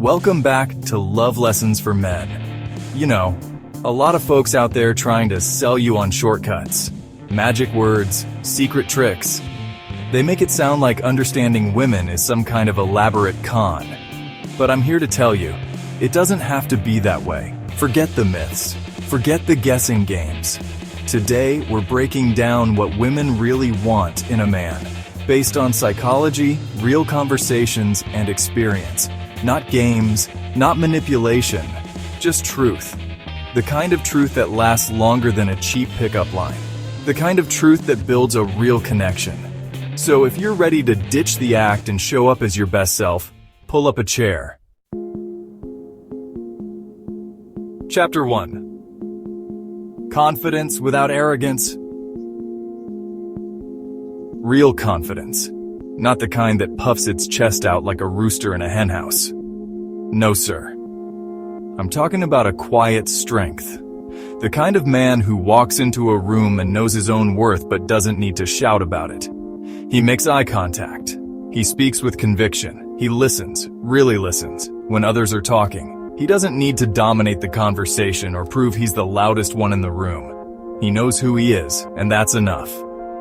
Welcome back to Love Lessons for Men. You know, a lot of folks out there trying to sell you on shortcuts, magic words, secret tricks. They make it sound like understanding women is some kind of elaborate con. But I'm here to tell you, it doesn't have to be that way. Forget the myths. Forget the guessing games. Today, we're breaking down what women really want in a man, based on psychology, real conversations, and experience. Not games, not manipulation, just truth. The kind of truth that lasts longer than a cheap pickup line. The kind of truth that builds a real connection. So if you're ready to ditch the act and show up as your best self, pull up a chair. Chapter 1. Confidence without arrogance. Real confidence. Not the kind that puffs its chest out like a rooster in a henhouse. No, sir. I'm talking about a quiet strength. The kind of man who walks into a room and knows his own worth but doesn't need to shout about it. He makes eye contact. He speaks with conviction. He listens, really listens, when others are talking. He doesn't need to dominate the conversation or prove he's the loudest one in the room. He knows who he is, and that's enough.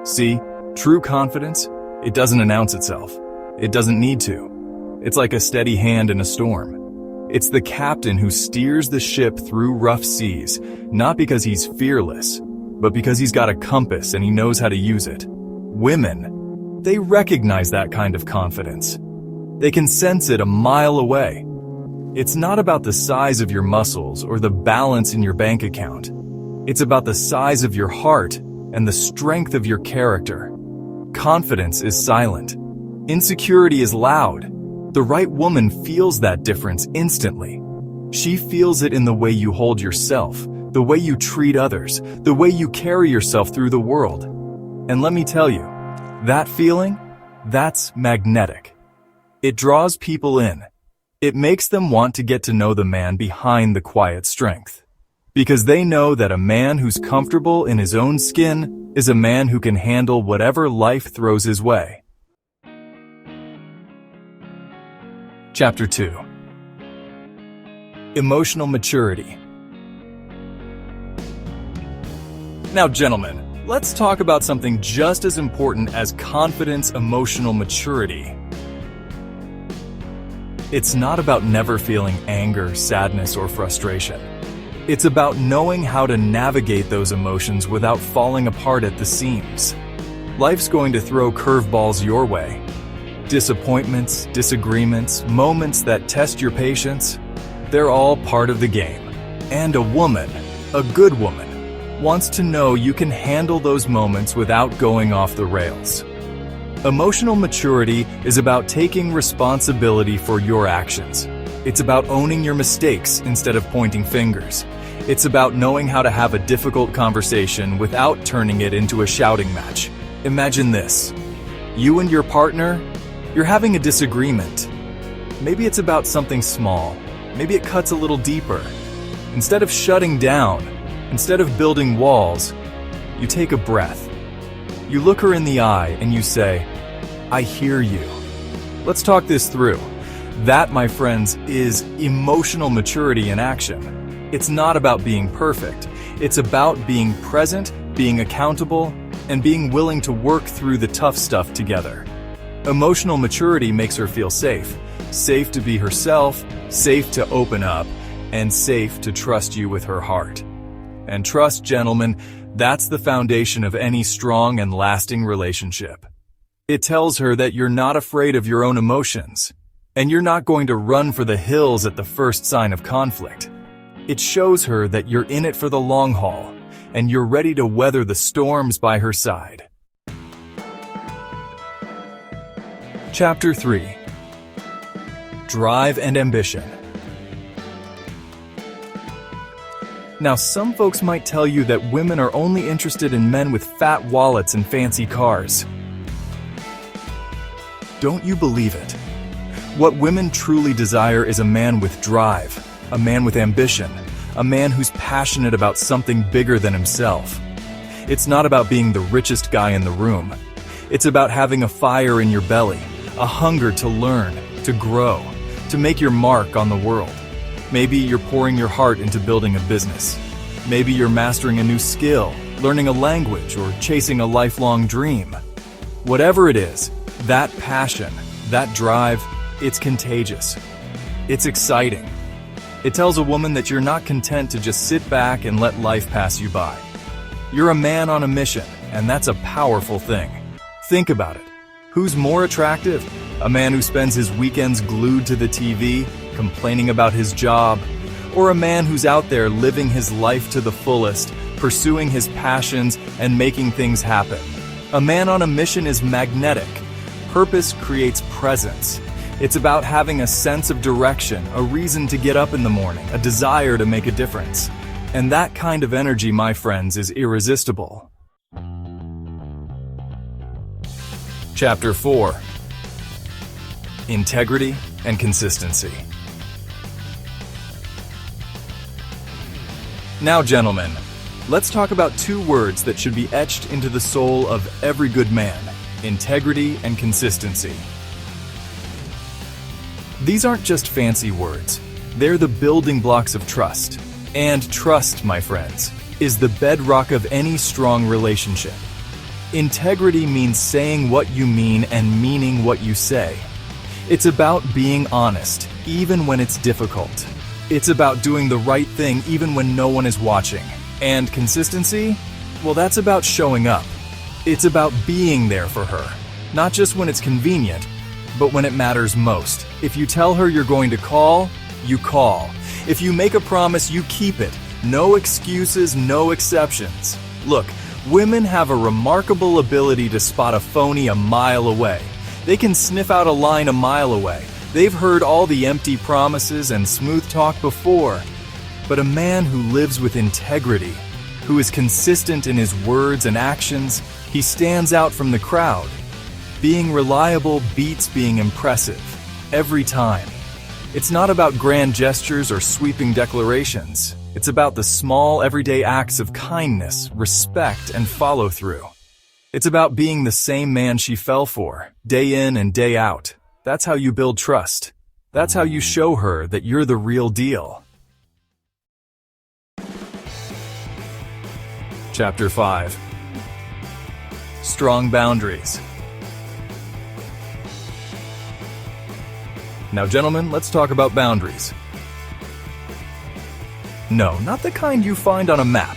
See, true confidence, it doesn't announce itself. It doesn't need to. It's like a steady hand in a storm. It's the captain who steers the ship through rough seas, not because he's fearless, but because he's got a compass and he knows how to use it. Women, they recognize that kind of confidence. They can sense it a mile away. It's not about the size of your muscles or the balance in your bank account. It's about the size of your heart and the strength of your character. Confidence is silent. Insecurity is loud. The right woman feels that difference instantly. She feels it in the way you hold yourself, the way you treat others, the way you carry yourself through the world. And let me tell you, that feeling, that's magnetic. It draws people in. It makes them want to get to know the man behind the quiet strength. Because they know that a man who's comfortable in his own skin is a man who can handle whatever life throws his way. Chapter 2. Emotional maturity. Now, gentlemen, let's talk about something just as important as confidence, emotional maturity. It's not about never feeling anger, sadness, or frustration. It's about knowing how to navigate those emotions without falling apart at the seams. Life's going to throw curveballs your way. Disappointments, disagreements, moments that test your patience, they're all part of the game. And a woman, a good woman, wants to know you can handle those moments without going off the rails. Emotional maturity is about taking responsibility for your actions. It's about owning your mistakes instead of pointing fingers. It's about knowing how to have a difficult conversation without turning it into a shouting match. Imagine this. You and your partner, you're having a disagreement. Maybe it's about something small. Maybe it cuts a little deeper. Instead of shutting down, instead of building walls, you take a breath. You look her in the eye and you say, "I hear you. Let's talk this through." That, my friends, is emotional maturity in action. It's not about being perfect. It's about being present, being accountable, and being willing to work through the tough stuff together. Emotional maturity makes her feel safe. Safe to be herself, safe to open up, and safe to trust you with her heart. And trust, gentlemen, that's the foundation of any strong and lasting relationship. It tells her that you're not afraid of your own emotions. And you're not going to run for the hills at the first sign of conflict. It shows her that you're in it for the long haul, and you're ready to weather the storms by her side. Chapter 3. Drive and ambition. Now, some folks might tell you that women are only interested in men with fat wallets and fancy cars. Don't you believe it? What women truly desire is a man with drive, a man with ambition, a man who's passionate about something bigger than himself. It's not about being the richest guy in the room. It's about having a fire in your belly, a hunger to learn, to grow, to make your mark on the world. Maybe you're pouring your heart into building a business. Maybe you're mastering a new skill, learning a language, or chasing a lifelong dream. Whatever it is, that passion, that drive, it's contagious. It's exciting. It tells a woman that you're not content to just sit back and let life pass you by. You're a man on a mission, and that's a powerful thing. Think about it. Who's more attractive? A man who spends his weekends glued to the TV, complaining about his job, or a man who's out there living his life to the fullest, pursuing his passions and making things happen? A man on a mission is magnetic. Purpose creates presence. It's about having a sense of direction, a reason to get up in the morning, a desire to make a difference. And that kind of energy, my friends, is irresistible. Chapter 4. Integrity and consistency. Now, gentlemen, let's talk about two words that should be etched into the soul of every good man: integrity and consistency. These aren't just fancy words. They're the building blocks of trust. And trust, my friends, is the bedrock of any strong relationship. Integrity means saying what you mean and meaning what you say. It's about being honest, even when it's difficult. It's about doing the right thing even when no one is watching. And consistency? Well, that's about showing up. It's about being there for her, not just when it's convenient, but when it matters most. If you tell her you're going to call, you call. If you make a promise, you keep it. No excuses, no exceptions. Look, women have a remarkable ability to spot a phony a mile away. They can sniff out a line a mile away. They've heard all the empty promises and smooth talk before. But a man who lives with integrity, who is consistent in his words and actions, he stands out from the crowd. Being reliable beats being impressive, every time. It's not about grand gestures or sweeping declarations. It's about the small, everyday acts of kindness, respect, and follow-through. It's about being the same man she fell for, day in and day out. That's how you build trust. That's how you show her that you're the real deal. Chapter 5. Strong boundaries. Now, gentlemen, let's talk about boundaries. No, not the kind you find on a map.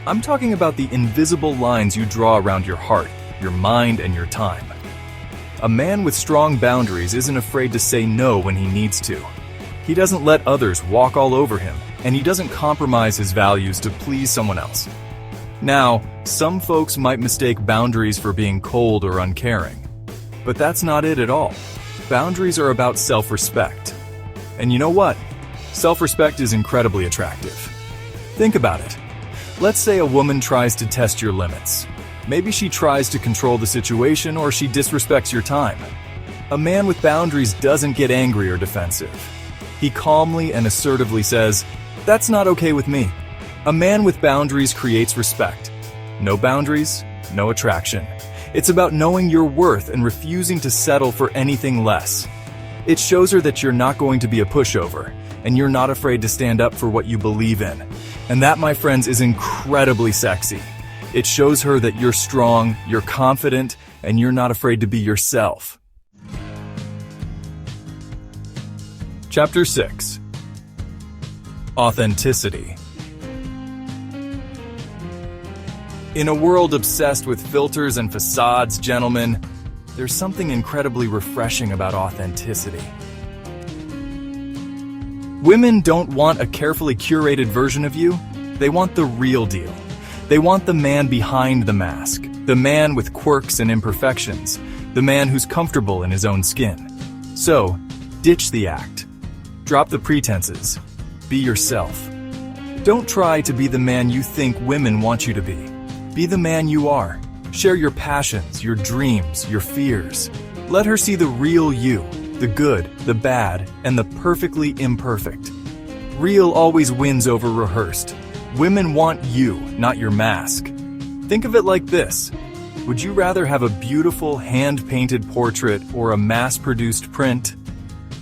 I'm talking about the invisible lines you draw around your heart, your mind, and your time. A man with strong boundaries isn't afraid to say no when he needs to. He doesn't let others walk all over him, and he doesn't compromise his values to please someone else. Now, some folks might mistake boundaries for being cold or uncaring, but that's not it at all. Boundaries are about self-respect. And you know what? Self-respect is incredibly attractive. Think about it. Let's say a woman tries to test your limits. Maybe she tries to control the situation or she disrespects your time. A man with boundaries doesn't get angry or defensive. He calmly and assertively says, "That's not okay with me." A man with boundaries creates respect. No boundaries, no attraction. It's about knowing your worth and refusing to settle for anything less. It shows her that you're not going to be a pushover, and you're not afraid to stand up for what you believe in. And that, my friends, is incredibly sexy. It shows her that you're strong, you're confident, and you're not afraid to be yourself. Chapter 6. Authenticity. In a world obsessed with filters and facades, gentlemen, there's something incredibly refreshing about authenticity. Women don't want a carefully curated version of you. They want the real deal. They want the man behind the mask, the man with quirks and imperfections, the man who's comfortable in his own skin. So, ditch the act. Drop the pretenses. Be yourself. Don't try to be the man you think women want you to be. Be the man you are. Share your passions, your dreams, your fears. Let her see the real you, the good, the bad, and the perfectly imperfect. Real always wins over rehearsed. Women want you, not your mask. Think of it like this. Would you rather have a beautiful hand-painted portrait or a mass-produced print?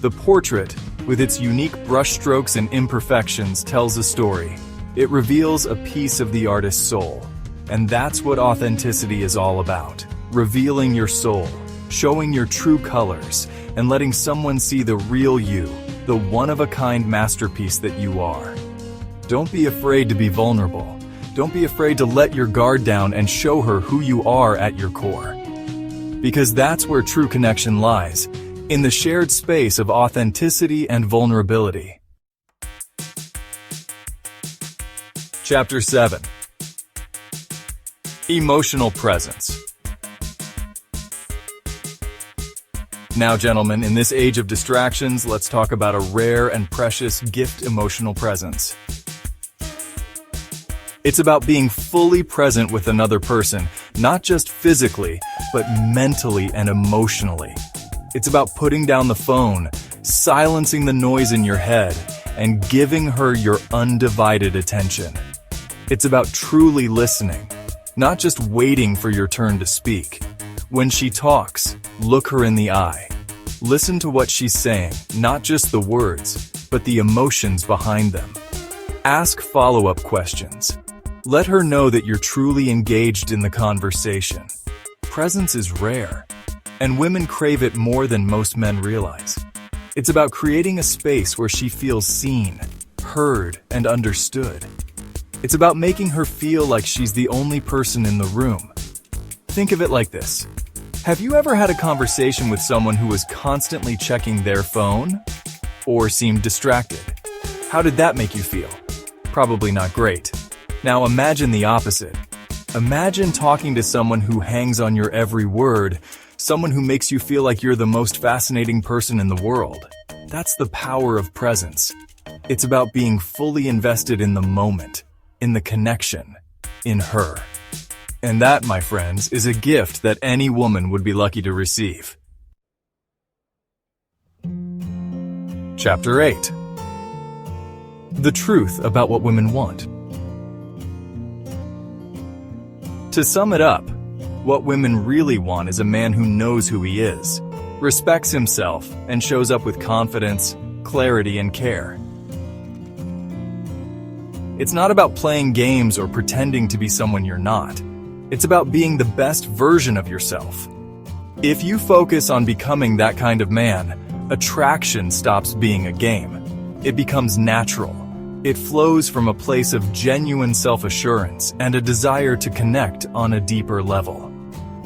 The portrait, with its unique brushstrokes and imperfections, tells a story. It reveals a piece of the artist's soul. And that's what authenticity is all about. Revealing your soul, showing your true colors, and letting someone see the real you, the one-of-a-kind masterpiece that you are. Don't be afraid to be vulnerable. Don't be afraid to let your guard down and show her who you are at your core. Because that's where true connection lies, in the shared space of authenticity and vulnerability. Chapter 7. Emotional presence. Now, gentlemen, in this age of distractions, let's talk about a rare and precious gift: emotional presence. It's about being fully present with another person, not just physically, but mentally and emotionally. It's about putting down the phone, silencing the noise in your head, and giving her your undivided attention. It's about truly listening, not just waiting for your turn to speak. When she talks, look her in the eye. Listen to what she's saying, not just the words, but the emotions behind them. Ask follow-up questions. Let her know that you're truly engaged in the conversation. Presence is rare, and women crave it more than most men realize. It's about creating a space where she feels seen, heard, and understood. It's about making her feel like she's the only person in the room. Think of it like this. Have you ever had a conversation with someone who was constantly checking their phone? Or seemed distracted? How did that make you feel? Probably not great. Now imagine the opposite. Imagine talking to someone who hangs on your every word, someone who makes you feel like you're the most fascinating person in the world. That's the power of presence. It's about being fully invested in the moment, in the connection, in her. And that, my friends, is a gift that any woman would be lucky to receive. Chapter 8. The truth about what women want. To sum it up, what women really want is a man who knows who he is, respects himself, and shows up with confidence, clarity, and care. It's not about playing games or pretending to be someone you're not. It's about being the best version of yourself. If you focus on becoming that kind of man, attraction stops being a game. It becomes natural. It flows from a place of genuine self-assurance and a desire to connect on a deeper level.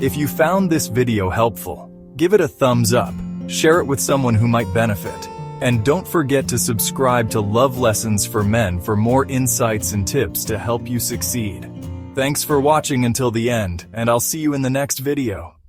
If you found this video helpful, give it a thumbs up, share it with someone who might benefit, and don't forget to subscribe to Love Lessons for Men for more insights and tips to help you succeed. Thanks for watching until the end, and I'll see you in the next video.